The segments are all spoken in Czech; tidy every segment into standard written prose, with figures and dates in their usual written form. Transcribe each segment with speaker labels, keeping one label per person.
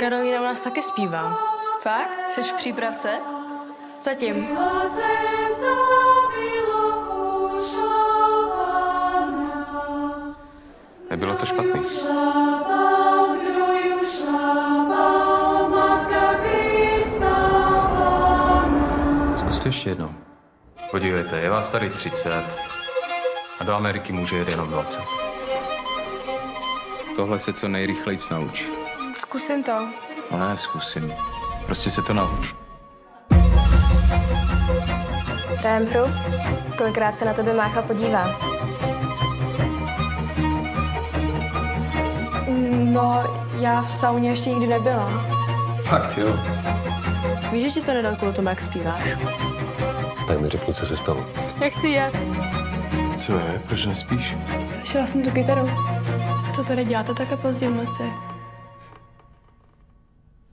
Speaker 1: Karolína u nás taky zpívá.
Speaker 2: Fakt? Jsi v přípravce?
Speaker 1: Zatím.
Speaker 3: Nebylo to špatný. Zkuste ještě jednou. Podívejte, je vás tady 30 a do Ameriky může jet jenom 20. Tohle se co nejrychleji nauč.
Speaker 1: Zkusím to.
Speaker 3: No ne, zkusím. Prostě se to nauč.
Speaker 4: Hrajem hru? Kolikrát se na tebe Mácha podívá?
Speaker 1: No, já v sauně ještě nikdy nebyla.
Speaker 3: Fakt, jo.
Speaker 1: Víš, že ti to nedal kvůli tomu, jak zpíváš?
Speaker 5: Tak mi řekni, co se stalo.
Speaker 1: Já chci jet.
Speaker 3: Co je? Proč nespíš?
Speaker 1: Slyšela jsem tu kytaru. Co tady děláte také pozdě v noci?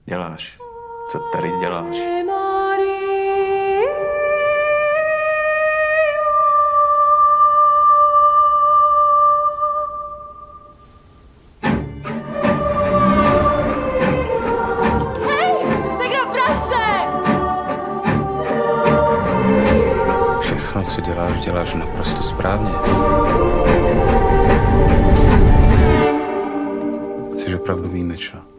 Speaker 3: Děláš. Co tady děláš? Všechno, co děláš, děláš naprosto správně. Jsi opravdu výjimečná.